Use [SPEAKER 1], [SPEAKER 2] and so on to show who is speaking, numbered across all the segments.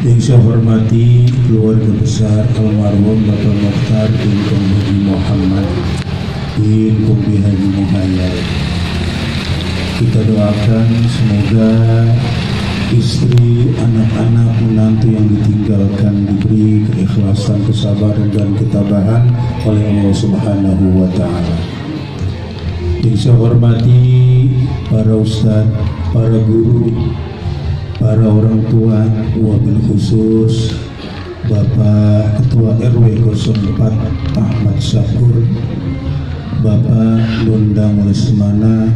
[SPEAKER 1] Yang saya hormati keluarga besar almarhum Bapak Mokhtar bin Haji Muhammad bin Haji Muhayyad. Kita doakan semoga istri, anak-anak, menantu yang ditinggalkan diberi keikhlasan, kesabaran dan ketabahan oleh Allah Subhanahu wa Ta'ala. Yang saya hormati para ustadz, para guru, para orang tua, wabil khusus Bapak Ketua RW 04 Ahmad Syakur, Bapak Lundang Lesmana,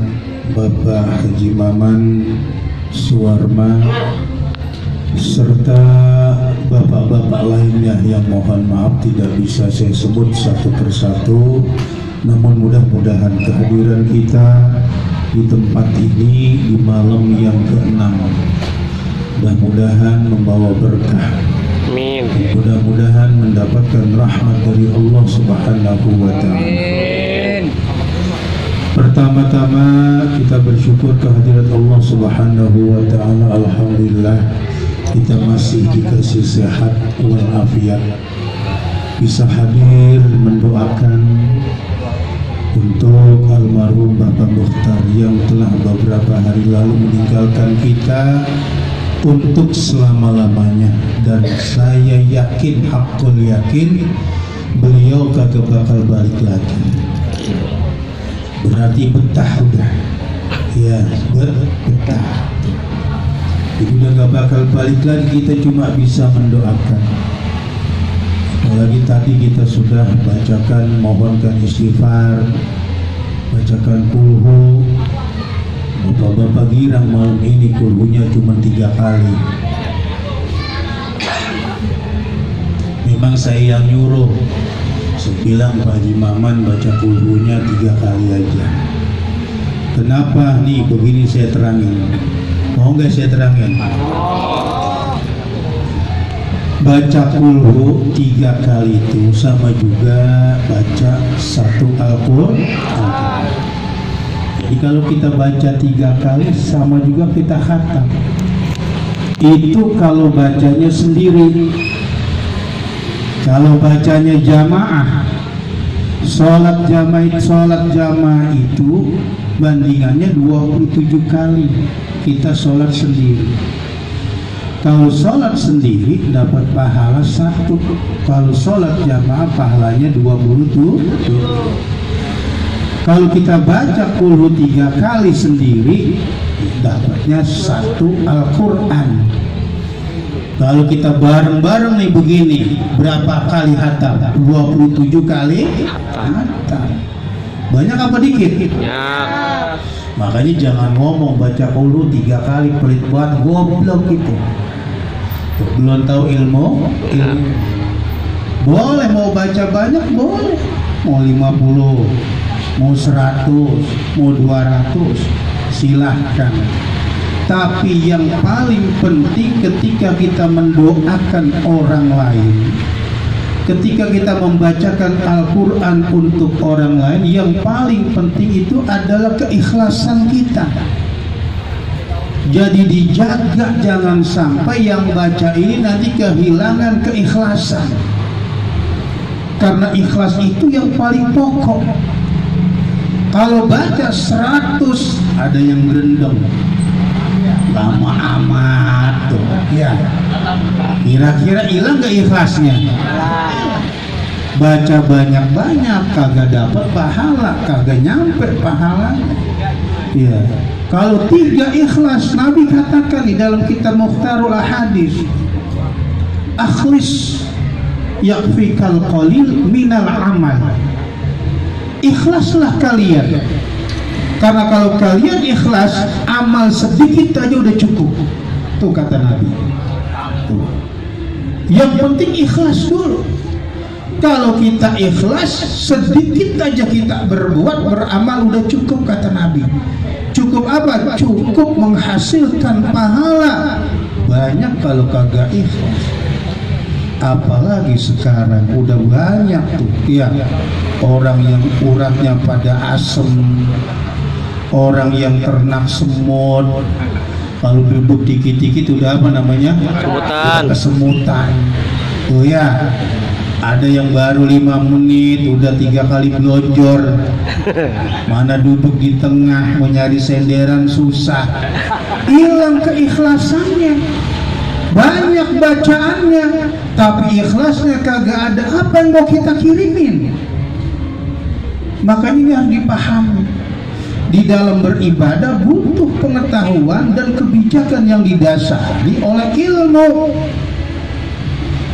[SPEAKER 1] Bapak Haji Maman Suwarma, serta bapak-bapak lainnya yang mohon maaf tidak bisa saya sebut satu persatu, namun mudah-mudahan kehadiran kita di tempat ini di malam yang ke-6 mudah-mudahan membawa berkah. Amin. Mudah-mudahan mendapatkan rahmat dari Allah Subhanahu wa Ta'ala. Pertama-tama kita bersyukur kehadirat Allah Subhanahu wa Ta'ala. Alhamdulillah kita masih dikasih sehat walafiat, bisa hadir mendoakan untuk almarhum Bapak Mokhtar yang telah beberapa hari lalu meninggalkan kita untuk selama-lamanya, dan saya yakin, hakul yakin beliau kagak bakal balik lagi. Berarti betah udah, ya betah. Jadi udah gak bakal balik lagi, kita cuma bisa mendoakan. Apalagi tadi kita sudah bacakan, mohonkan istighfar, bacakan kulhu. Bapak-bapak girang malam ini kulhunya cuma 3 kali. Memang saya yang nyuruh. Saya bilang Pak Haji Maman baca kulhunya 3 kali aja. Kenapa nih begini saya terangin? Mau nggak saya terangin? Baca kulhu 3 kali itu sama juga baca 1 Al-Quran. Jadi kalau kita baca 3 kali sama juga kita khatam. Itu kalau bacanya sendiri. Kalau bacanya jamaah, sholat jamaah itu bandingannya 27 kali kita sholat sendiri. Kalau sholat sendiri dapat pahala 1, kalau sholat jamaah pahalanya 27. Kalau kita baca kulhu 3 kali sendiri dapatnya 1 Al-Quran. Kalau kita bareng-bareng nih begini, berapa kali hatam? 27 kali hatam. Banyak apa dikit? Ya. Makanya jangan ngomong baca kulhu 3 kali pelit banget, goblok gitu. Belum tahu ilmu. Boleh mau baca banyak, boleh. Mau 50, mau 100, mau 200, silahkan. Tapi yang paling penting ketika kita mendoakan orang lain, ketika kita membacakan Al-Quran untuk orang lain, yang paling penting itu adalah keikhlasan kita. Jadi dijaga, jangan sampai yang baca ini nanti kehilangan keikhlasan. Karena ikhlas itu yang paling pokok. Kalau baca 100 ada yang gerendeng, lama amat tuh, ya. Kira-kira hilang gak ikhlasnya? Baca banyak-banyak kagak dapat pahala, kagak nyampe pahalanya. Ya. Kalau 3 ikhlas, Nabi katakan di dalam kitab Mukhtarul Ahadits, akhlis yakfikal qalil minal amal. Ikhlaslah kalian, karena kalau kalian ikhlas, amal sedikit aja udah cukup. Tuh kata Nabi. Tuh. Yang penting ikhlas dulu. Kalau kita ikhlas, sedikit aja kita berbuat, beramal udah cukup kata Nabi. Cukup apa? Cukup menghasilkan pahala. Banyak kalau kagak ikhlas. Apalagi sekarang udah banyak tuh, ya, orang yang uratnya pada asem, orang yang ternak semut, Kalau duduk dikit-dikit udah apa namanya?
[SPEAKER 2] Kesemutan.
[SPEAKER 1] Kesemutan. Oh ya, ada yang baru 5 menit udah 3 kali blojor. Mana duduk di tengah mau nyari senderan susah. Hilang keikhlasannya. Banyak bacaannya, tapi ikhlasnya kagak ada. Apa yang mau kita kirimin? Makanya ini harus dipahami. Di dalam beribadah butuh pengetahuan dan kebijakan yang didasari oleh ilmu.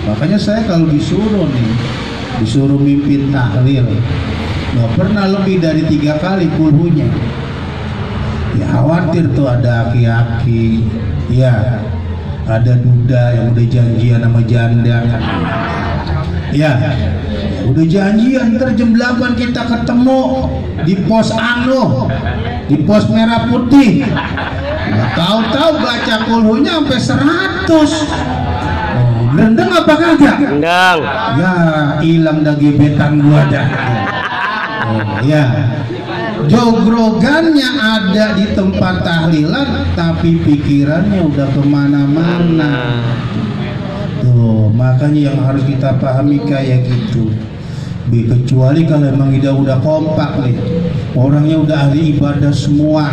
[SPEAKER 1] Makanya saya kalau disuruh mimpin tahlil, nggak pernah lebih dari 3 kali kulhunya. Ya khawatir tuh ada aki-aki, ya ada duda yang udah janjian sama janda. Ya, udah janjian ntar jam 8 kita ketemu di pos di pos merah putih. Nggak tahu-tahu baca kulhunya sampai 100. Rendang apa kagak?
[SPEAKER 2] Rendang.
[SPEAKER 1] Ya, hilang dah gebetan gua dah. Ya, jogrogannya ada di tempat tahlilan, tapi pikirannya udah kemana-mana. Tuh, makanya yang harus kita pahami kayak gitu. Kecuali kalau emang udah kompak nih, orangnya udah ahli ibadah semua,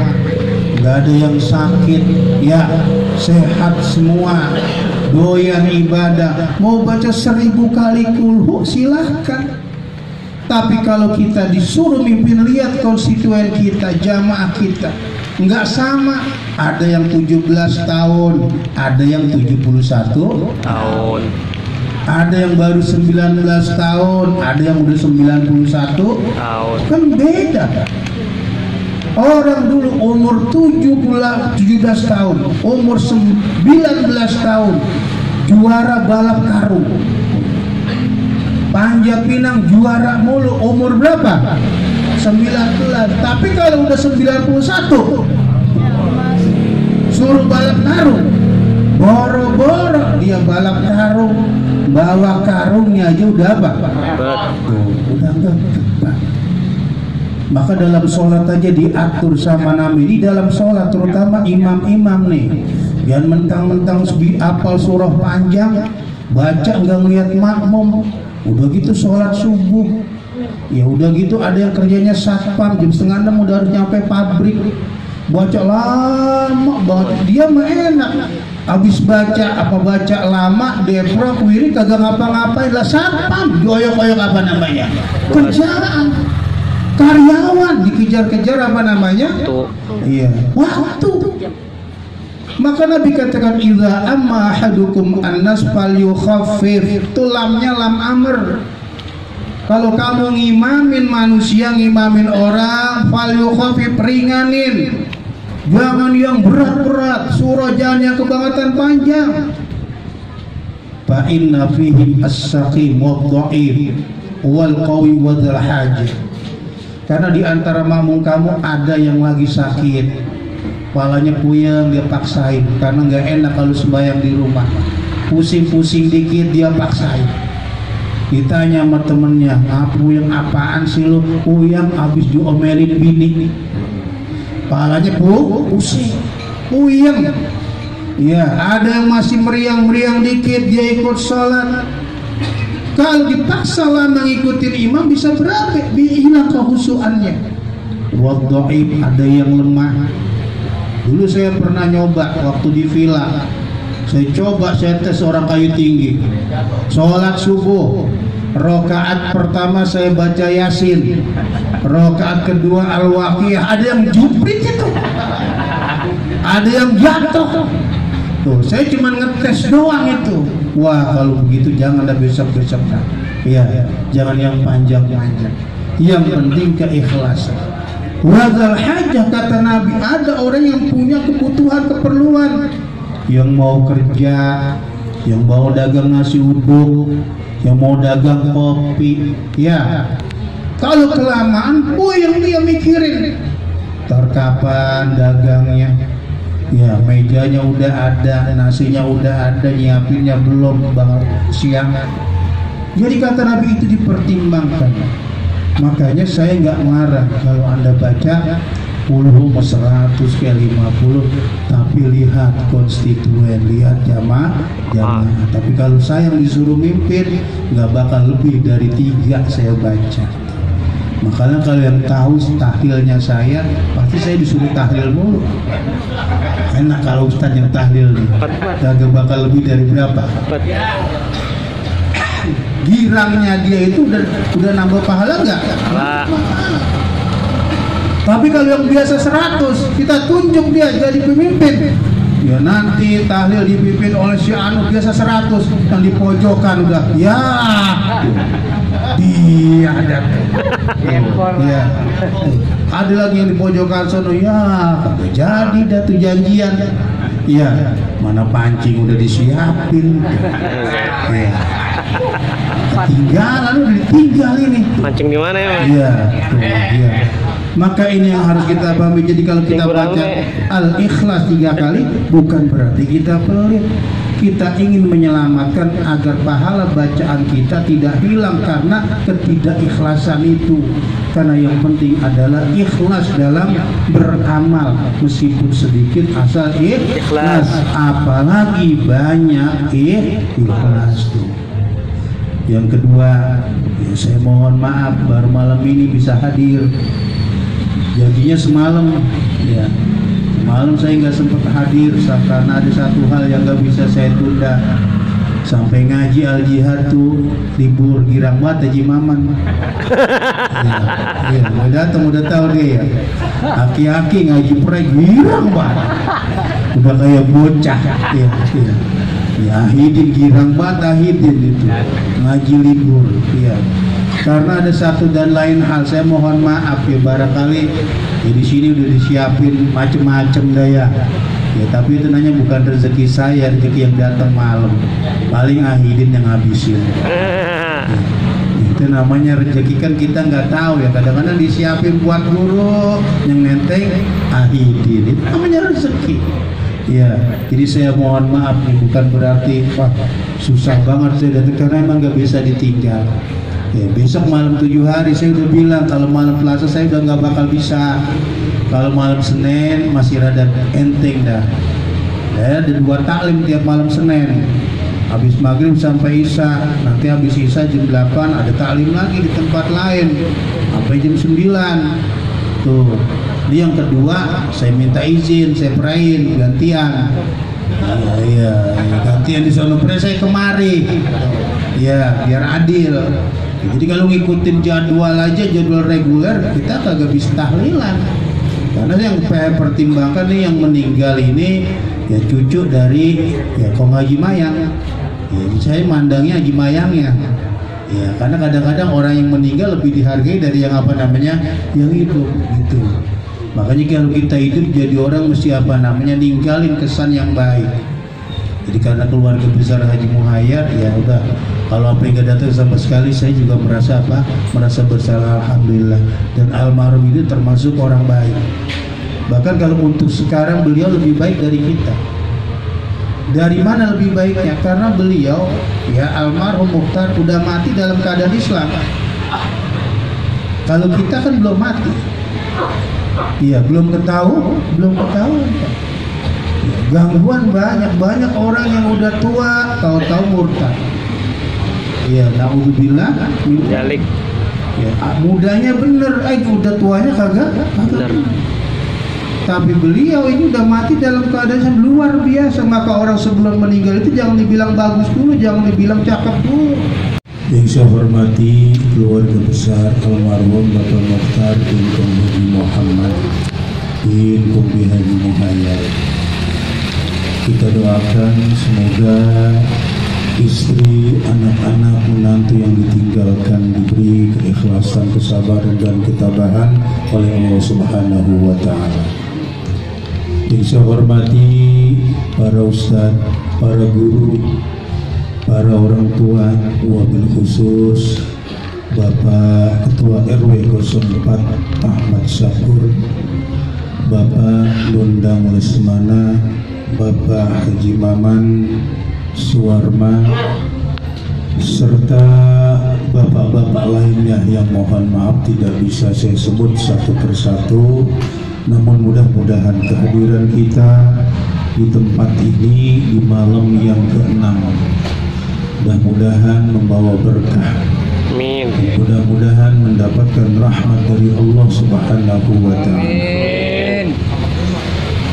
[SPEAKER 1] nggak ada yang sakit, ya sehat semua, doyan ibadah, mau baca 1000 kali kulhu silahkan. Tapi kalau kita disuruh mimpin, lihat konstituen kita, jamaah kita nggak sama. Ada yang 17 tahun, ada yang 71
[SPEAKER 2] tahun,
[SPEAKER 1] ada yang baru 19 tahun, ada yang udah 91 tahun. Kan beda. Orang dulu umur 17 tahun, umur 19 tahun juara balap karung, Panjat Pinang juara mulu, umur berapa? 19. Tapi kalau udah 91 suruh balap karung, boro-boro dia balap karung, bawa karungnya aja udah apa? Udah enggak. Maka dalam sholat aja diatur sama Nabi. Di dalam sholat terutama imam-imam nih, jangan mentang-mentang apal surah panjang, baca nggak ngeliat makmum. Udah gitu sholat subuh, ya udah gitu ada yang kerjanya satpam, jam 5:30 udah harus nyampe pabrik, baca lama banget. Dia mah enak, habis baca lama, deprok, wirid kagak ngapa-ngapain lah. Satpam, goyok-goyok apa namanya, kerjaan. Karyawan dikejar-kejar apa namanya, iya, waktu. Maka Nabi katakan, idza amma ahadukum annas falyukhaffif. Itu lamnya lam amr. Kalau kamu ngimamin manusia, ngimamin orang, falyukhaffif, ringanin. Jangan yang berat-berat, surah jangan yang kebangetan panjang. Fa inna fihi as-saqim wad-dha'if wal qawi wadzal hajah. Karena di antara makmum kamu ada yang lagi sakit, kepalanya puyeng, dia paksain karena nggak enak kalau sembahyang di rumah. Pusing-pusing dikit dia paksain. Ditanya sama temennya, puyeng apaan sih lu? Puyeng habis diomelin bini. Kepalanya pusing, puyeng. Ya, ada yang masih meriang-meriang dikit dia ikut sholat. Kalau dipaksa lama ngikutin imam bisa berapa? Hilang kehusuannya. Wadhaif, ada yang lemah. Dulu saya pernah nyoba waktu di villa. Saya tes orang kayu tinggi. Sholat subuh, rakaat pertama saya baca Yasin, rakaat kedua Al-Waqiah. Ada yang juprit itu, ada yang jatuh. Tuh, saya cuma ngetes doang itu. Wah, kalau begitu jangan ada besok-besok. Iya, jangan yang panjang-panjang. Yang penting keikhlasan. Wadzal hajah, kata Nabi, ada orang yang punya kebutuhan, keperluan, yang mau kerja, yang mau dagang nasi uduk, yang mau dagang kopi. Ya, kalau kelamaan puyeng dia mikirin ntar kapan dagangnya. Ya, mejanya udah ada, nasinya udah ada, nyiapinnya belum, bangun siang. Jadi kata Nabi itu dipertimbangkan. Makanya saya nggak marah kalau Anda baca mau 100 kayak 50, tapi lihat konstituen, lihat jamaah. Tapi kalau saya yang disuruh mimpin nggak bakal lebih dari 3 saya baca. Makanya kalau yang tahu tahlilnya saya, pasti saya disuruh tahlil mulu. Enak kalau ustadz yang tahlil nih, gak bakal lebih dari berapa. Girangnya dia itu udah nambah pahala nggak? Tapi kalau yang biasa 100, kita tunjuk dia jadi pemimpin. Ya nanti tahlil dipimpin oleh si anu biasa 100, yang di pojokan udah ya dia ada ya. Ada lagi yang di pojokan sono ya kagak jadi dah tuh janjian ya, mana pancing udah disiapin ya. Ketinggalan, udah ditinggal ini. Mancing di mana ya? Iya, iya. Maka ini yang harus kita pahami. Jadi kalau kita baca Al-Ikhlas 3 kali, bukan berarti kita pelit. Kita ingin menyelamatkan agar pahala bacaan kita tidak hilang karena ketidakikhlasan itu. Karena yang penting adalah ikhlas dalam beramal, meskipun sedikit asal ikhlas. Apalagi banyak ikhlas tuh. Yang kedua, ya saya mohon maaf baru malam ini bisa hadir. Jadinya semalam, ya semalam saya nggak sempat hadir karena ada satu hal yang nggak bisa saya tunda. Sampai ngaji Al-Jihad tuh libur girang banget Haji Maman. Ya, mau datang udah tahu dia ya. Aki-aki ngaji prek girang banget. Udah kayak bocah. Ya. Ya, Ahidin girang banget Ahidin itu ngaji libur ya. Karena ada satu dan lain hal, saya mohon maaf ya, barangkali ya di sini udah disiapin macem-macem daya ya, tapi itu nanya bukan rezeki saya, rezeki yang datang malam, paling Ahidin yang habisin ya. Itu namanya rezeki, kan kita nggak tahu ya, kadang-kadang disiapin buat guru yang nenteng Ahidin, itu namanya rezeki. Ya, jadi saya mohon maaf nih, bukan berarti wah susah banget saya datang, karena emang nggak bisa ditinggal. Ya, besok malam 7 hari saya udah bilang kalau malam Selasa saya udah nggak bakal bisa. Kalau malam Senin masih rada enteng dah. Ya, dan buat taklim tiap malam Senin. Habis maghrib sampai Isya, nanti habis Isya jam 8 ada taklim lagi di tempat lain sampai jam 9. Tuh. Ini yang kedua, saya minta izin, saya perain gantian. Iya, gantian di sono pre saya kemari. Ya, biar adil. Jadi kalau ngikutin jadwal aja, jadwal reguler, kita kagak bisa tahlilan. Karena yang saya pertimbangkan nih, yang meninggal ini ya cucu dari ya Kong Haji Mayang. Ya, saya mandangnya Haji Mayangnya. Ya, karena kadang-kadang orang yang meninggal lebih dihargai dari yang apa namanya, yang hidup gitu. Makanya kalau kita hidup jadi orang mesti apa namanya, ninggalin kesan yang baik. Jadi karena keluarga besar Haji Muhayyad, ya udah, kalau apa yang nggak datang sama sekali, saya juga merasa apa, merasa bersalah, alhamdulillah. Dan almarhum itu termasuk orang baik. Bahkan kalau untuk sekarang beliau lebih baik dari kita. Dari mana lebih baiknya? Karena beliau, ya almarhum Mukhtar udah mati dalam keadaan Islam. Kalau kita kan belum mati. Iya, belum ketahuan. Gangguan banyak orang yang udah tua tahu-tahu murtad. Iya, naudzubillah. Jalik. Ya, mudanya bener, udah tuanya kagak. Tapi beliau ini udah mati dalam keadaan yang luar biasa. Maka orang sebelum meninggal itu jangan dibilang bagus dulu, jangan dibilang cakep dulu. Yang saya hormati keluarga besar almarhum Bapak Mukhtar bin Haji Muhammad bin Haji Muhayyad. Kita doakan semoga istri, anak-anak, menantu yang ditinggalkan diberi keikhlasan, kesabaran dan ketabahan oleh Allah Subhanahu wa Ta'ala. Yang saya hormati para ustadz, para guru, para orang tua, wabil khusus Bapak Ketua RW 04 Ahmad Syakur, Bapak Lundang Lesmana, Bapak Haji Maman Suwarma, serta bapak-bapak lainnya yang mohon maaf tidak bisa saya sebut satu persatu. Namun mudah-mudahan kehadiran kita di tempat ini di malam yang ke-6 mudah-mudahan membawa berkah.
[SPEAKER 2] Amin.
[SPEAKER 1] Mudah-mudahan mendapatkan rahmat dari Allah Subhanahu wa Ta'ala.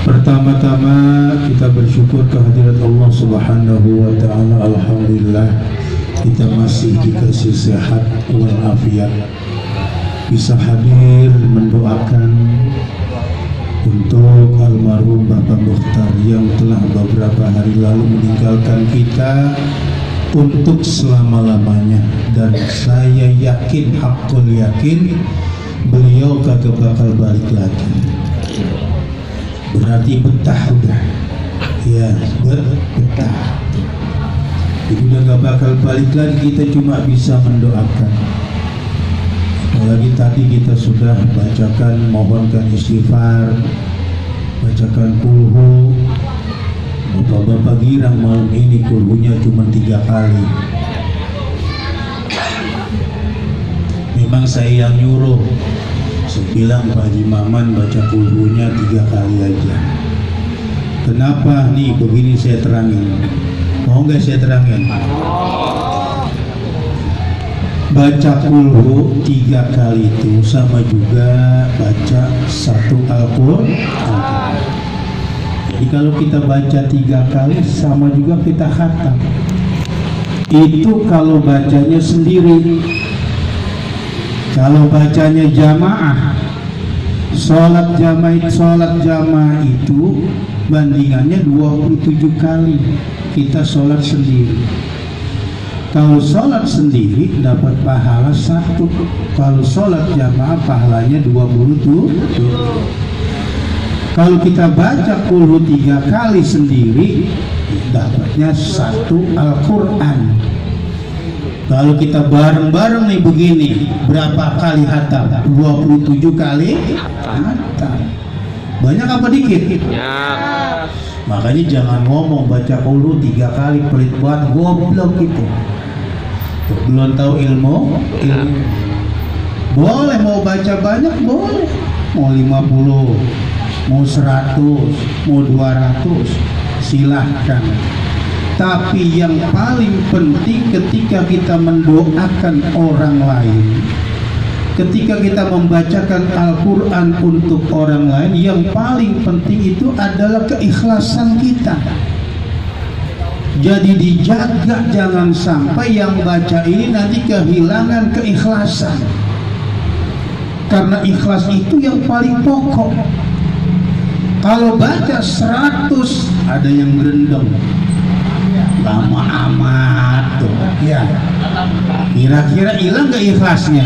[SPEAKER 1] Pertama-tama kita bersyukur kehadirat Allah Subhanahu wa Ta'ala. Alhamdulillah kita masih dikasih sehat walafiat, bisa hadir mendoakan untuk almarhum Bapak Mukhtar yang telah beberapa hari lalu meninggalkan kita untuk selama-lamanya, dan saya yakin, hakul yakin beliau kagak bakal balik lagi. Berarti betah udah, ya betah. Jadi udah gak bakal balik lagi, kita cuma bisa mendoakan. Apalagi tadi kita sudah bacakan, mohonkan istighfar, bacakan kulhu. Bapak-bapak girang malam ini kulhunya cuma 3 kali. Memang saya yang nyuruh, saya bilang Pak Haji Maman baca kulhunya 3 kali aja. Kenapa nih begini, saya terangin. Mau nggak saya terangin? Baca kulhu 3 kali itu sama juga baca 1 Al-Quran. Jadi kalau kita baca 3 kali sama juga kita khatam. Itu kalau bacanya sendiri. Kalau bacanya jamaah, sholat jamaah itu bandingannya 27 kali kita sholat sendiri. Kalau sholat sendiri dapat pahala 1, kalau sholat jamaah pahalanya 27. Kalau kita baca kulhu 3 kali sendiri dapatnya 1 Al-Quran. Kalau kita bareng-bareng nih begini, berapa kali hatam? 27 kali hatam. Banyak apa dikit?
[SPEAKER 2] Ya.
[SPEAKER 1] Makanya jangan ngomong baca kulhu 3 kali, pelit banget, goblok gitu. Belum tahu ilmu. Boleh mau baca banyak, boleh. Mau 50, mau 100, mau 200, silahkan. Tapi yang paling penting ketika kita mendoakan orang lain, ketika kita membacakan Al-Quran untuk orang lain, yang paling penting itu adalah keikhlasan kita. Jadi dijaga, jangan sampai yang baca ini nanti kehilangan keikhlasan. Karena ikhlas itu yang paling pokok. Kalau baca 100 ada yang berendam, lama amat tuh. Ya, kira-kira hilang gak ikhlasnya?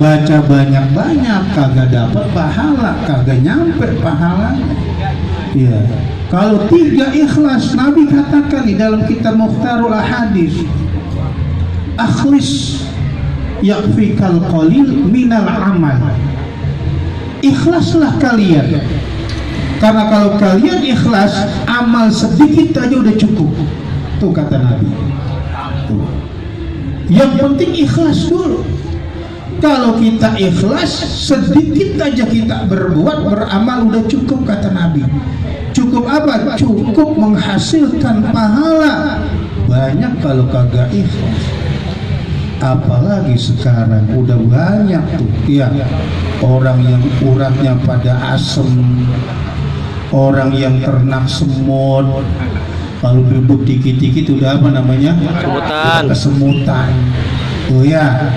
[SPEAKER 1] Baca banyak-banyak kagak dapat pahala, kagak nyampe pahalanya. Ya. Kalau 3 ikhlas, Nabi katakan di dalam kitab Mukhtarul Ahadis, akhlis yakfikal qalil minal amal. Ikhlaslah kalian, karena kalau kalian ikhlas, amal sedikit aja udah cukup. Tuh kata Nabi. Tuh. Yang penting ikhlas dulu. Kalau kita ikhlas, sedikit aja kita berbuat, beramal udah cukup kata Nabi. Cukup apa? Cukup menghasilkan pahala. Banyak kalau kagak ikhlas. Apalagi sekarang udah banyak tuh ya, orang yang uratnya pada asem, orang yang ternak semut, kalau duduk dikit-dikit udah apa namanya?
[SPEAKER 2] Kesemutan.
[SPEAKER 1] Kesemutan. Oh ya,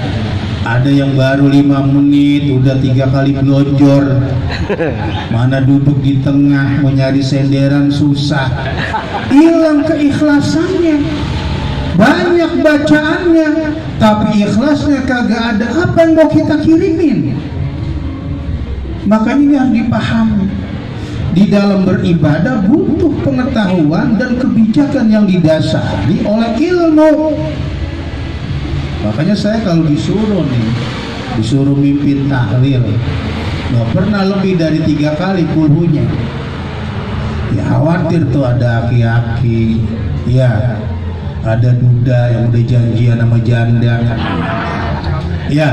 [SPEAKER 1] ada yang baru 5 menit udah 3 kali blojor. Mana duduk di tengah mau nyari senderan susah. Hilang keikhlasannya. Banyak bacaannya, tapi ikhlasnya kagak ada. Apa yang mau kita kirimin? Makanya ini harus dipahami. Di dalam beribadah butuh pengetahuan dan kebijakan yang didasari oleh ilmu. Makanya saya kalau disuruh mimpin tahlil, nggak pernah lebih dari 3 kali kulhunya. Ya khawatir tuh ada aki-aki, ya ada duda yang udah janjian sama janda. Ya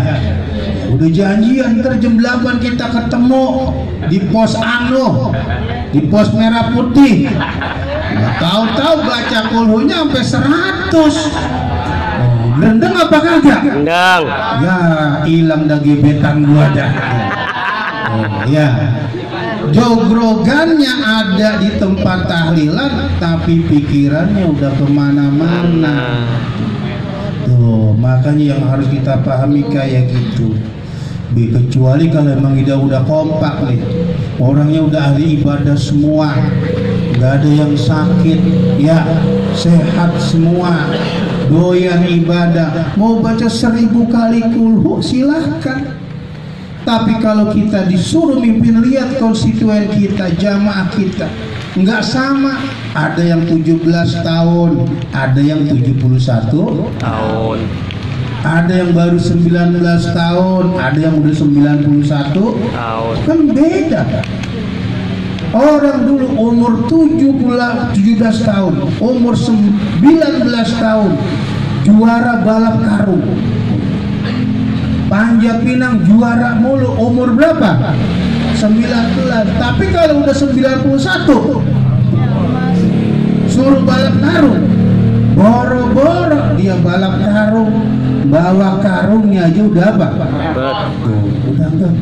[SPEAKER 1] Udah janjian ntar jam 8 kita ketemu di pos di pos merah putih. Tahu-tahu baca kulhunya sampai 100. Rendang apa kagak?
[SPEAKER 2] Rendang.
[SPEAKER 1] Ya hilang dah gebetan gua dah. Ya jogrogannya ada di tempat tahlilan, tapi pikirannya udah kemana-mana. Tuh makanya yang harus kita pahami kayak gitu. Kecuali kalau emang udah kompak nih, orangnya udah ahli ibadah semua, nggak ada yang sakit, ya sehat semua, doyan ibadah, mau baca 1000 kali kulhu silahkan. Tapi kalau kita disuruh mimpin, lihat konstituen kita, jamaah kita nggak sama, ada yang 17 tahun, ada yang 71
[SPEAKER 2] tahun,
[SPEAKER 1] ada yang baru 19 tahun, ada yang udah 91 tahun, kan beda. Orang dulu umur 17 tahun, umur 19 tahun juara balap karung, Panjat Pinang juara mulu, umur berapa? 19. Tapi kalau udah 91 suruh balap karung, boro-boro dia balap karung, bawa karungnya aja udah apa? Udah enggak.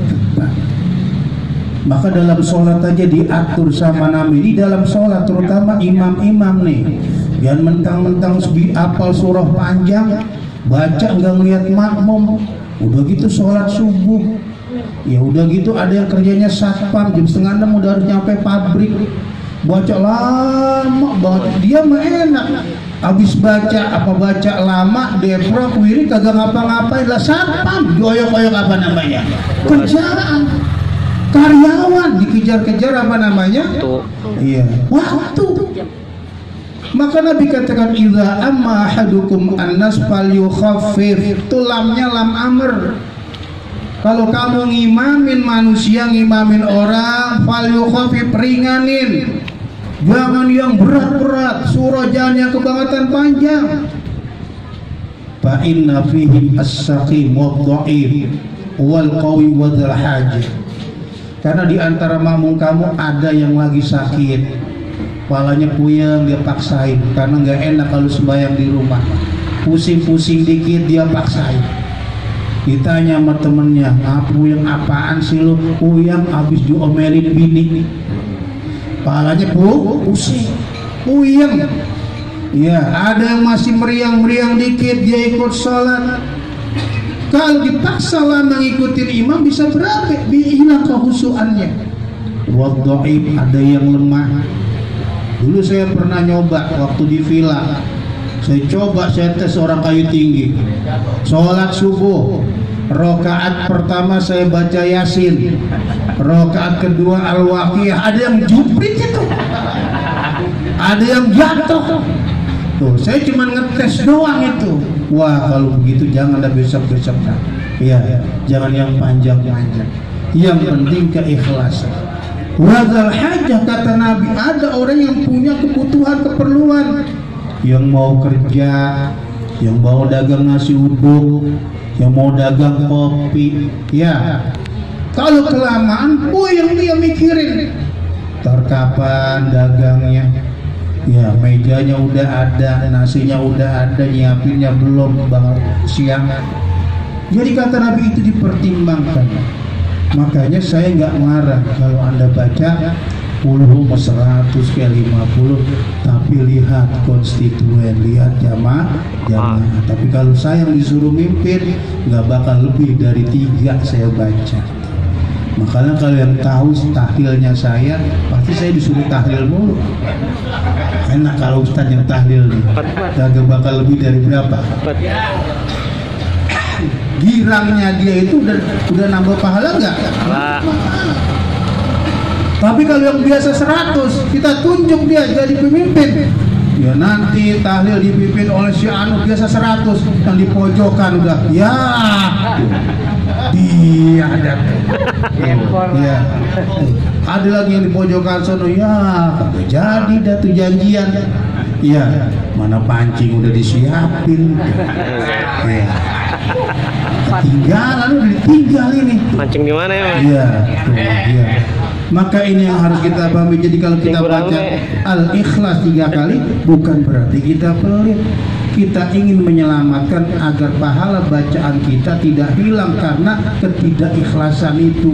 [SPEAKER 1] Maka dalam sholat aja diatur sama Nabi. Di dalam sholat terutama imam-imam nih, jangan mentang-mentang apal surah panjang, baca nggak ngeliat makmum. Udah gitu sholat subuh, ya udah gitu ada yang kerjanya satpam, jam 5:30 udah harus nyampe pabrik, baca lama banget. Dia mah enak, habis baca lama, deprok wirid kagak ngapa-ngapain lah. Satpam goyok-goyok apa namanya, kerjaan karyawan dikejar-kejar apa namanya, iya waktu. Maka Nabi katakan idza amma ahadukum annas falyukhaffif, itu lamnya lam amr. Kalau kamu ngimamin manusia, ngimamin orang, falyukhaffif, ringanin. Jangan yang berat-berat, surah jangan yang kebangetan panjang. Fa inna fihi as-saqim wad-dha'if wal qawi wadzal hajah. Karena di antara makmum kamu ada yang lagi sakit, kepalanya puyeng, dia paksain karena nggak enak kalau sembahyang di rumah. Pusing-pusing dikit dia paksain. Ditanya sama temennya, puyeng apaan sih lu? Puyeng habis diomelin bini. Kepalanya pusing, puyeng. Ya, ada yang masih meriang-meriang dikit dia ikut sholat. Kalau dipaksa lama ngikutin imam bisa berapa? Hilang kehusuannya. Wadhaif, ada yang lemah. Dulu saya pernah nyoba waktu di villa. Saya tes orang kayu tinggi. Sholat subuh, rakaat pertama saya baca Yasin, rakaat kedua Al-Waqiah. Ada yang juprit itu, ada yang jatuh. Tuh, saya cuma ngetes doang itu. Wah, kalau begitu jangan ada besok-besok. Iya, jangan yang panjang-panjang. Yang penting keikhlasan. Wadzal hajah, kata Nabi, ada orang yang punya kebutuhan, keperluan, yang mau kerja, yang mau dagang nasi uduk, yang mau dagang kopi. Ya, kalau kelamaan puyeng dia mikirin ntar kapan dagangnya. Ya, mejanya udah ada, nasinya udah ada, nyiapinnya belum, bangun siang. Jadi kata Nabi itu dipertimbangkan. Makanya saya nggak marah kalau Anda baca puluh 100 ke 50, tapi lihat konstituen, lihat jamaah. Tapi kalau saya yang disuruh mimpin, nggak bakal lebih dari 3 saya baca. Makanya kalau yang tahu tahlilnya saya, pasti saya disuruh tahlil mulu. Enak kalau ustaz yang tahlil nih, kagak bakal lebih dari berapa. Girangnya dia itu udah nambah pahala nggak? Tapi kalau yang biasa 100, kita tunjuk dia jadi pemimpin. Ya nanti tahlil dipimpin oleh si anu biasa 100, yang di pojokan udah ya dia ada. Ya. Ada lagi yang di pojokan sono, ya udah jadi dah tuh janjian. Ya, mana pancing udah disiapin. Ya. Ketinggalan, udah ditinggal ini.
[SPEAKER 2] Mancing di mana ya, Mas?
[SPEAKER 1] Iya, iya. Maka ini yang harus kita pahami. Jadi kalau kita baca Al-Ikhlas 3 kali, bukan berarti kita pelit. Kita ingin menyelamatkan agar pahala bacaan kita tidak hilang karena ketidakikhlasan itu.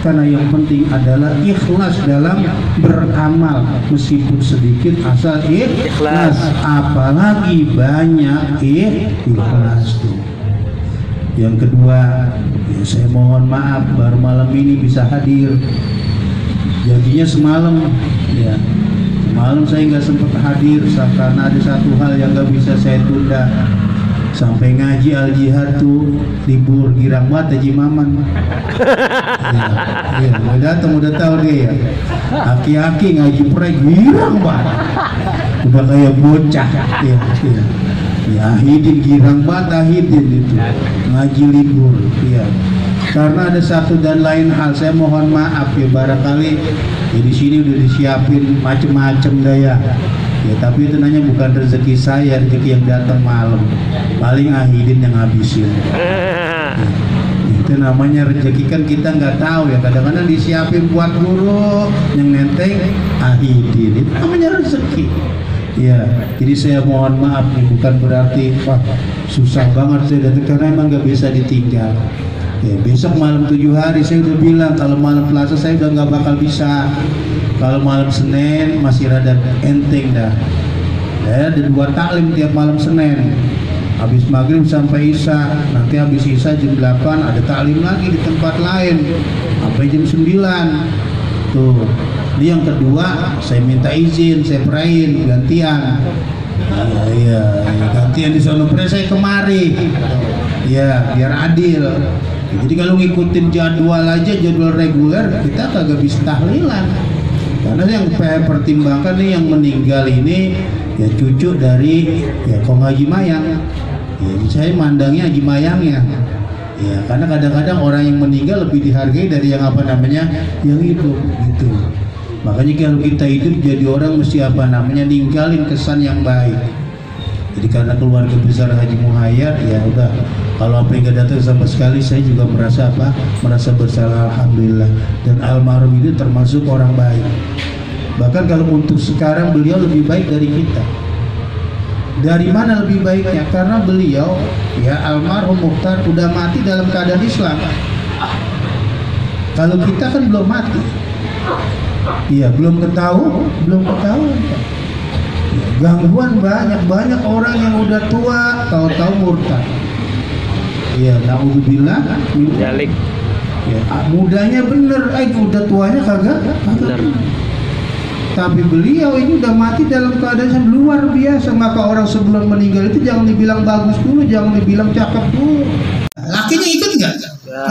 [SPEAKER 1] Karena yang penting adalah ikhlas dalam beramal, meskipun sedikit asal ikhlas. Apalagi banyak ikhlas tuh. Yang kedua, ya saya mohon maaf baru malam ini bisa hadir. Jadinya semalam, ya semalam saya nggak sempat hadir karena ada satu hal yang nggak bisa saya tunda. Sampai ngaji Al-Jihad tuh libur girang banget Haji Maman. Ya, mau datang udah tahu dia ya. Aki-aki ngaji prek girang banget. Udah kayak bocah. Ya. Ya, Ahidin girang banget Ahidin itu ngaji libur. Ya. Karena ada satu dan lain hal, saya mohon maaf ya, barangkali ya di sini udah disiapin macem-macem daya. Ya, tapi itu nanya bukan rezeki saya, rezeki yang datang malam. Paling Ahidin yang habisin. Ya, itu namanya rezeki, kan kita nggak tahu ya. Kadang-kadang disiapin buat guru, yang nenteng Ahidin. Itu namanya rezeki. Ya, jadi saya mohon maaf nih, bukan berarti wah susah banget saya datang, karena emang nggak bisa ditinggal. Ya, besok malam 7 hari saya udah bilang kalau malam Selasa saya udah nggak bakal bisa. Kalau malam Senin masih rada enteng dah. Ya, dan buat taklim tiap malam Senin. Habis maghrib sampai Isya. Nanti habis Isya jam 8 ada taklim lagi di tempat lain sampai jam 9. Tuh. Ini yang kedua, saya minta izin, saya perain gantian. Iya, gantian di sono pre saya kemari. Ya, biar adil. Jadi kalau ngikutin jadwal aja, jadwal reguler, kita kagak bisa tahlilan. Karena yang saya pertimbangkan nih, yang meninggal ini ya cucu dari ya Kong Haji Mayang. Ya, saya mandangnya Haji Mayangnya. Ya, karena kadang-kadang orang yang meninggal lebih dihargai dari yang apa namanya, yang hidup gitu. Makanya kalau kita hidup jadi orang mesti apa namanya, ninggalin kesan yang baik. Jadi karena keluarga besar Haji Muhayyad, ya udah, kalau apa yang nggak datang sama sekali, saya juga merasa apa, merasa bersalah, alhamdulillah. Dan almarhum itu termasuk orang baik. Bahkan kalau untuk sekarang beliau lebih baik dari kita. Dari mana lebih baiknya? Karena beliau, ya almarhum Mukhtar udah mati dalam keadaan Islam. Kalau kita kan belum mati. Iya, belum ketahuan. Gangguan banyak orang yang udah tua tahu-tahu murtad. Iya, naudzubillah.
[SPEAKER 2] Jalik.
[SPEAKER 1] Ya, mudanya bener, udah tuanya kagak. Bener. Tapi beliau ini udah mati dalam keadaan yang luar biasa. Maka orang sebelum meninggal itu jangan dibilang bagus dulu, jangan dibilang cakep dulu. Lakinya ikut nggak? Ya.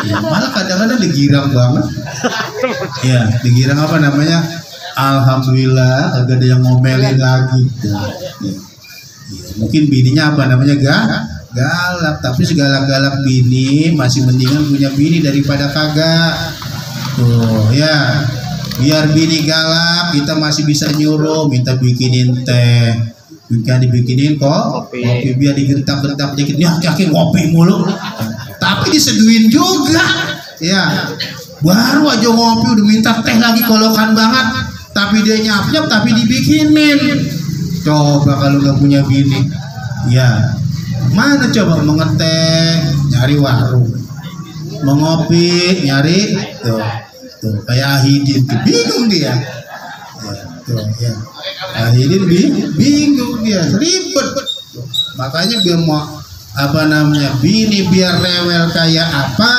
[SPEAKER 1] Ya, malah kadang-kadang digirang banget. Ya, digirang apa namanya? Alhamdulillah, agak ada yang ngomelin lagi. Ya. Mungkin bininya apa namanya galak, tapi segala-galak bini masih mendingan punya bini daripada kagak. Tuh ya, biar bini galak kita masih bisa nyuruh, minta bikinin teh, minta dibikinin kopi biar digentak-gentak dikit, ya yakin kopi mulu, tapi diseduin juga. Ya, baru aja ngopi udah minta teh lagi, kolokan banget, tapi dia nyap-nyap tapi dibikinin. Coba kalau nggak punya bini, ya mana coba mengeteh nyari warung, mengopi nyari tuh kayak Ahidin tuh bingung dia. Ya. Ahidin bingung dia, ribet. Makanya gue mau apa namanya, bini biar rewel kayak apa,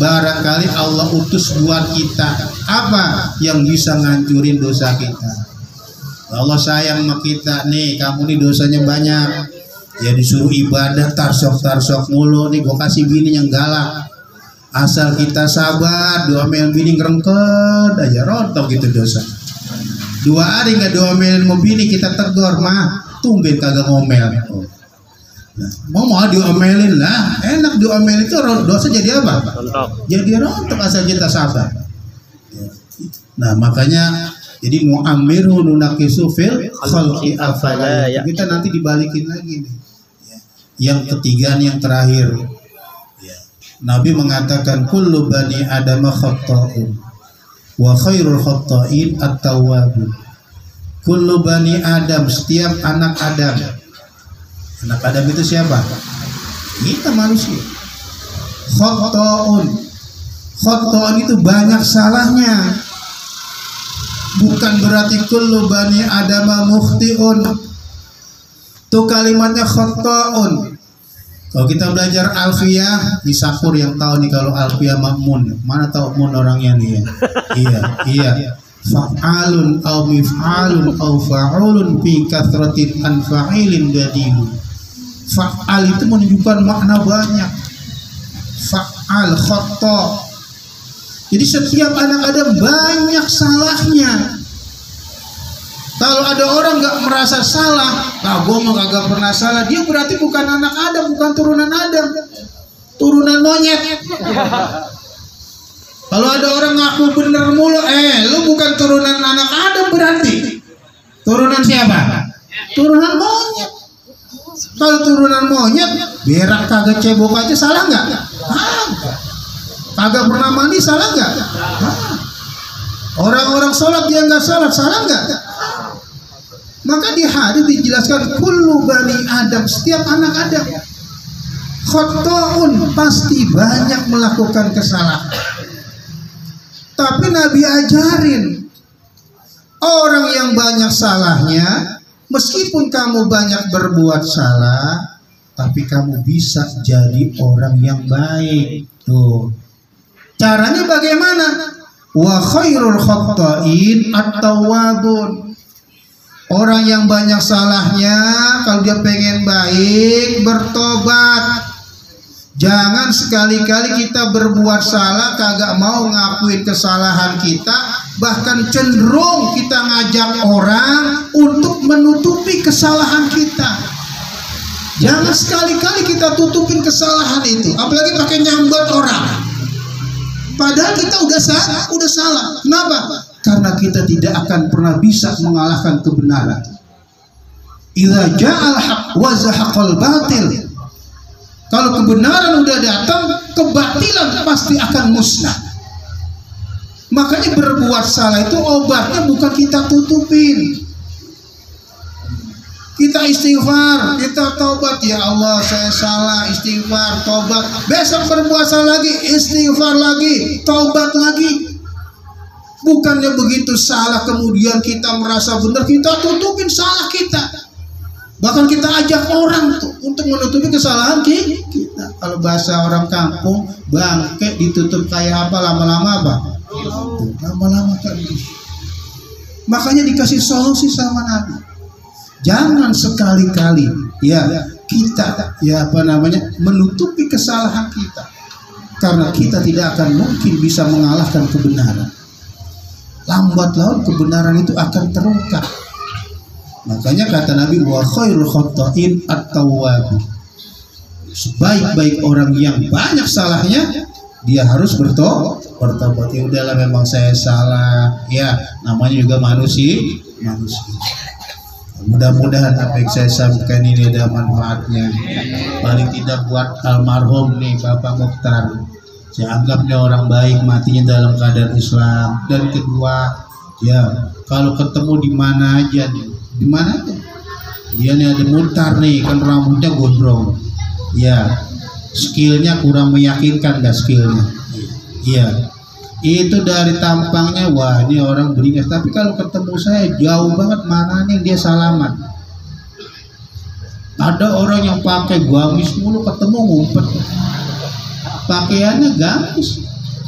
[SPEAKER 1] barangkali Allah utus buat kita apa yang bisa ngancurin dosa kita. Allah sayang sama kita nih, kamu nih dosanya banyak, ya disuruh ibadah tarsok mulu nih, gue kasih bini yang galak. Asal kita sabar, diomelin bini ngerengket aja, rontok gitu dosa. 2 hari nggak diomelin mau bini, kita tegur, mah tumben kagak ngomel. Nah, mau diomelin lah, enak diomelin itu dosa jadi apa? Rontok. Jadi rontok asal kita sabar. Nah makanya Jadi nu'ammirhu nunaqisu fil khalqi afala. Kita nanti dibalikin lagi nih. Ya. Yang ketiga nih, yang terakhir. Ya. Nabi mengatakan kullu bani Adam khata'un wa khairul khata'in at-tawwabun. Kullu bani Adam, setiap anak Adam. Anak Adam itu siapa? Kita manusia. Khata'un. Khata'un itu banyak salahnya. Bukan berarti kullu bani Adam mukhti'un. Itu kalimatnya khata'un. Kalau kita belajar alfiyah di Sakur yang tahu nih kalau alfiyah makmun. Mana tahu mun orangnya nih ya? Iya. Fa'alun au mif'alun au fa'ulun fi kathratin an fa'ilin gadilun. Fa'al itu menunjukkan makna banyak. Fa'al, khata'. Jadi setiap anak Adam banyak salahnya. Kalau ada orang nggak merasa salah, gue mah kagak pernah salah, dia berarti bukan anak Adam, bukan turunan Adam, turunan monyet. Kalau ada orang ngaku bener mulu, lu bukan turunan anak Adam berarti. Turunan siapa? Turunan monyet. Kalau turunan monyet, berak kagak cebok aja salah nggak? Kagak pernah mandi salah nggak? Orang-orang sholat dia nggak salah nggak? Maka di hadis dijelaskan kullu bani Adam, setiap anak Adam khata'un, pasti banyak melakukan kesalahan. Tapi Nabi ajarin orang yang banyak salahnya, meskipun kamu banyak berbuat salah, tapi kamu bisa jadi orang yang baik. Tuh. Caranya bagaimana? Wa khairul khata'in at-tawwabun. Orang yang banyak salahnya, kalau dia pengen baik, bertobat. Jangan sekali-kali kita berbuat salah, kagak mau ngakuin kesalahan kita, bahkan cenderung kita ngajak orang untuk menutupi kesalahan kita. Jangan sekali-kali kita tutupin kesalahan itu, apalagi pakai nyambat orang. Padahal kita udah salah. Kenapa? Karena kita tidak akan pernah bisa mengalahkan kebenaran. Idza ja'al haq wa zahaqal batil. Kalau kebenaran udah datang, kebatilan pasti akan musnah. Makanya berbuat salah itu obatnya bukan kita tutupin. Kita istighfar, kita taubat, ya Allah saya salah, istighfar, taubat. Besok berbuat salah lagi, istighfar lagi, taubat lagi. Bukannya begitu salah kemudian kita merasa benar, kita tutupin salah kita. Bahkan kita ajak orang tuh untuk menutupi kesalahan kita. Kalau bahasa orang kampung, bangke ditutup kayak apa, lama-lama apa? Lama-lama kan. Makanya dikasih solusi sama Nabi. Jangan sekali-kali ya kita menutupi kesalahan kita, karena kita tidak akan mungkin bisa mengalahkan kebenaran. Lambat laun kebenaran itu akan terungkap. Makanya kata Nabi, wa khairul khata'in at-tawwab. Sebaik-baik orang yang banyak salahnya, dia harus bertobat. Ya udahlah, memang saya salah. Ya, namanya juga manusia. Mudah-mudahan apa yang saya sampaikan ini ada manfaatnya. Paling tidak buat almarhum nih Bapak Mukhtar, saya anggapnya orang baik, matinya dalam keadaan Islam. Dan kedua, ya kalau ketemu di mana aja nih, di mana aja, dia nih ada Mukhtar nih, kan rambutnya gondrong, ya skillnya kurang meyakinkan, dah skillnya, iya. Itu dari tampangnya, wah ini orang beringas. Tapi kalau ketemu saya jauh banget, mana nih dia salaman. Ada orang yang pakai gamis mulu, ketemu ngumpet. Pakaiannya gamis,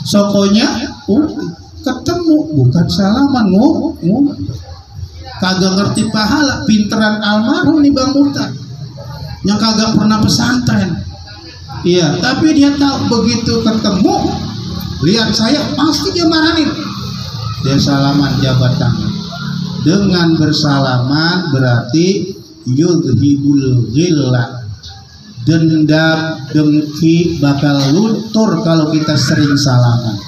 [SPEAKER 1] sokonya ketemu bukan salaman, ngumpet. Kagak ngerti pahala. Pinteran almarhum nih Bang Mukhtar, yang kagak pernah pesantren. Iya, tapi dia tahu begitu ketemu, lihat saya pasti dia marahin. Dia salaman, jabat tangan. Dengan bersalaman berarti yudhibul ghillah, dendam, dengki bakal luntur kalau kita sering salaman.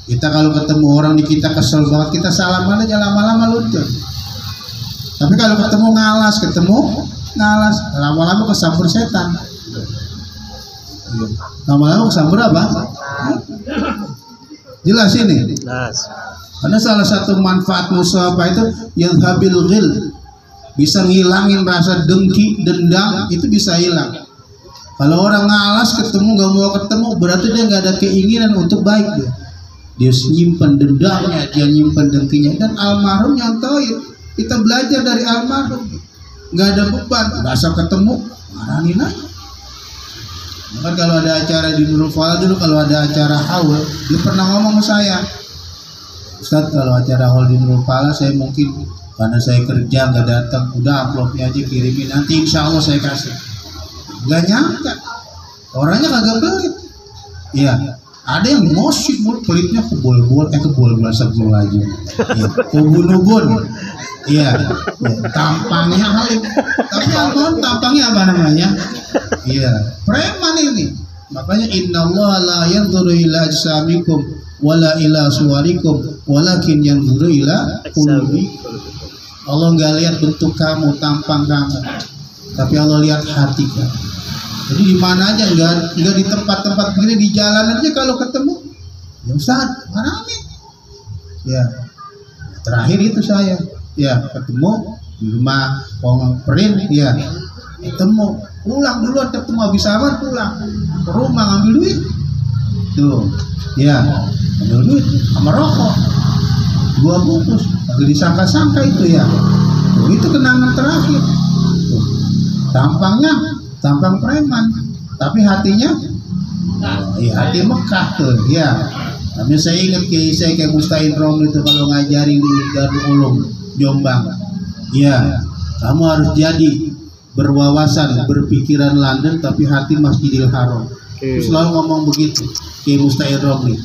[SPEAKER 1] Kita kalau ketemu orang di kita kesel banget, kita salaman aja lama-lama luntur. Tapi kalau ketemu ngalas, lama-lama kesambur setan. Lama-lama kesambur apa? Jelas ini.
[SPEAKER 2] Jelas.
[SPEAKER 1] Karena salah satu manfaat musabah itu yang habil ghil, bisa ngilangin rasa dengki, dendam, itu bisa hilang. Kalau orang ngalas ketemu nggak mau ketemu, berarti dia nggak ada keinginan untuk baik dia. Dia nyimpen dendamnya, dia nyimpen dengkinya, dan almarhum nyontoin. Kita belajar dari almarhum, nggak ada beban, nggak asal ketemu, marahin aja. Kan kalau ada acara di Nurul Falah dulu, kalau ada acara haul, dia pernah ngomong sama saya, Ustadz, kalau acara haul di Nurul Falah saya mungkin karena saya kerja nggak datang, udah amplopnya aja kirimin, nanti insya Allah saya kasih. Nggak nyangka, orangnya kagak pelit. Iya, ada yang mosyik mulu, pelitnya kebol-bol sebelum lagi. Ya, kubun-ubun. Iya, tampangnya halim. Tapi almarhum tampangnya apa namanya? Iya, preman ini. Makanya innallaha la yanzuru ila ajsamikum wala ila suwarikum walakin yanzuru ila qulubikum. Allah nggak lihat bentuk kamu, tampang kamu, tapi Allah lihat hati kamu. Jadi di mana aja, nggak di tempat-tempat begini, di jalan aja kalau ketemu, ya Ustaz, marahin. Ya, terakhir itu saya, ya ketemu di rumah Pongperin, ya ketemu, pulang duluan, ketemu habis awan pulang ke rumah ngambil duit, tuh, ya ngambil duit sama rokok, 2 bungkus, agak disangka-sangka itu ya, tuh, itu kenangan terakhir, tuh, tampang preman, tapi hatinya, ya hati Mekah tuh, ya. Tapi saya ingat kayak Mustahil Romli itu kalau ngajarin di Darul Ulum Jombang, ya, kamu harus jadi berwawasan, berpikiran London tapi hati Masjidil Haram. Selalu ngomong begitu, kayak Mustahil Romli,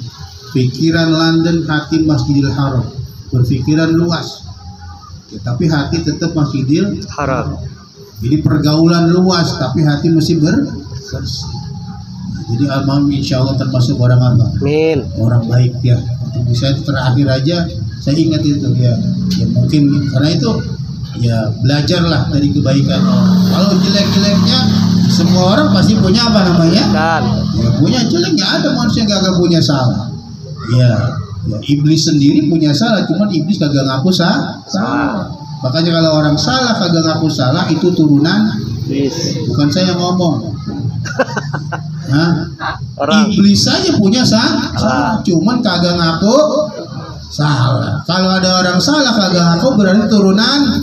[SPEAKER 1] pikiran London, hati Masjidil Haram, berpikiran luas, ya, tapi hati tetap Masjidil Haram. Jadi pergaulan luas, tapi hati mesti bersih. Jadi almarhum insya Allah termasuk orang apa? Amin. Orang baik ya. Untuk saya terakhir aja, saya ingat itu ya. Ya mungkin karena itu ya belajarlah dari kebaikan. Kalau jelek-jeleknya, semua orang pasti punya apa namanya? Ya punya jelek, nggak ada manusia yang gak punya salah. Ya, iblis sendiri punya salah, cuman iblis kagak ngaku salah. Makanya kalau orang salah kagak ngaku salah, itu turunan iblis. Bukan saya yang ngomong. Iblis saja punya salah, cuman kagak ngaku salah. Kalau ada orang salah kagak ngaku, berarti turunan.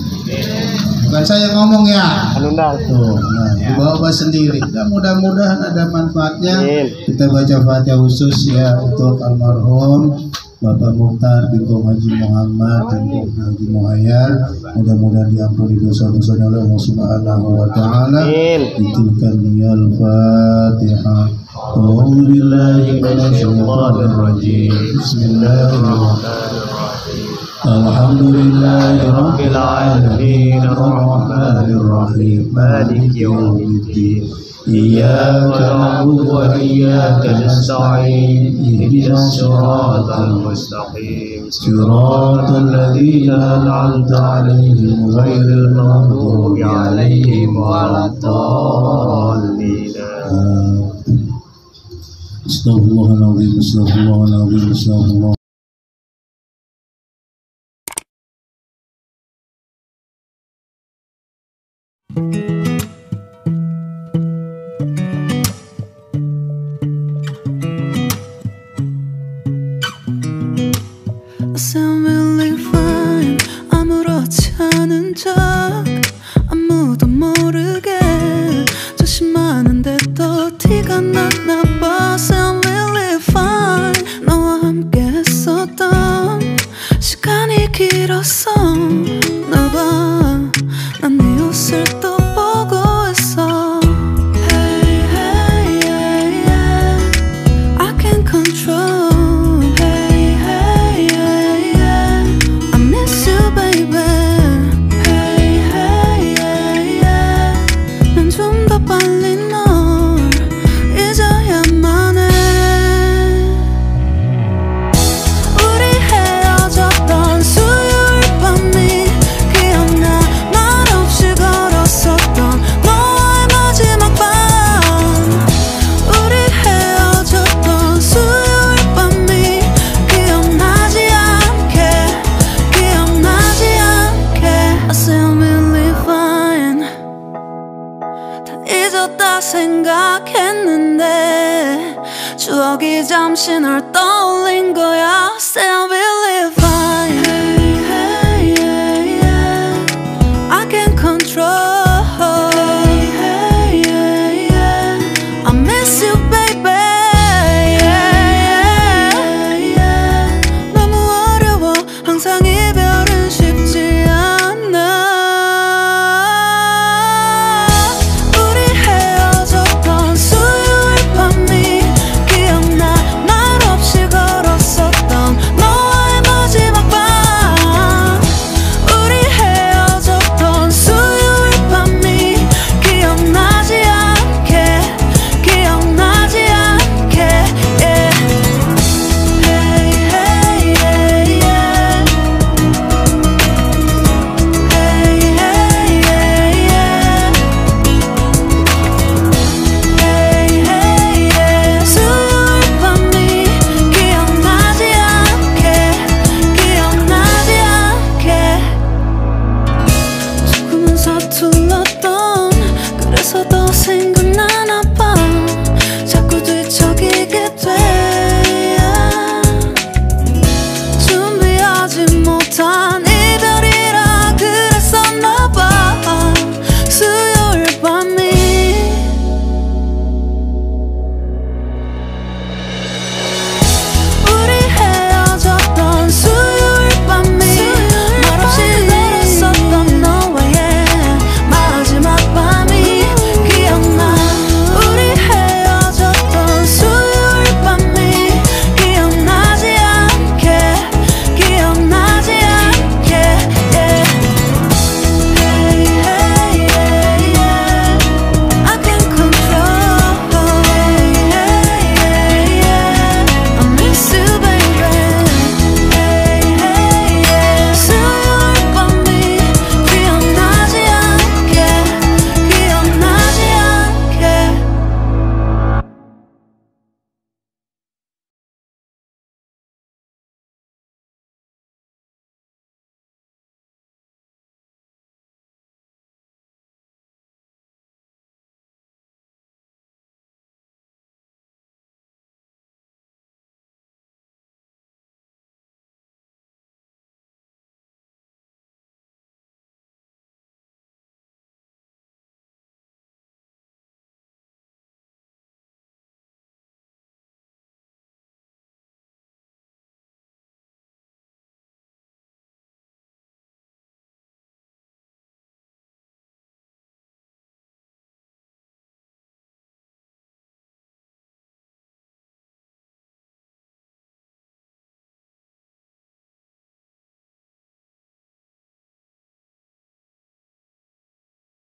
[SPEAKER 1] Bukan saya yang ngomong ya. Tuh, nah, dibawa sendiri. Dan mudah-mudahan ada manfaatnya. Kita baca Fatihah khusus ya untuk almarhum Bapak Mukhtar bin Haji Muhammad bin Haji Muhayyar. Mudah-mudahan diampuni dosa-dosanya oleh Allah Subhanahu wa taala. Ditilkan niyal Fatihah. A'udzu billahi minasyaitonir rajim. Bismillahirrahmanirrahim. Alhamdulillahi rabbil alamin arrahmanir rahim maliki yaumiddin. Iyyaka na'budu wa iyyaka nasta'in ihdinas siratal mustaqim siratal ladzina an'amta 'alaihim ghairil maghdubi 'alaihim waladdallin. Astaghfirullahaladzim, astaghfirullahaladzim, astaghfirullah.
[SPEAKER 3] 아무렇지 않은 척 아무도 모르게 조심하는데 또 티가 났나 봐. Sound really fine. 너와 함께 했었던 시간이 길었어 나 봐. 난 네 옷을 또 보고 있어. Hey, hey, yeah, yeah. I can't control. Hey, hey, yeah, yeah. I miss you, baby. Hey, 거라 생각했는데 추억이 잠시 널 떠올린 거야. Say I will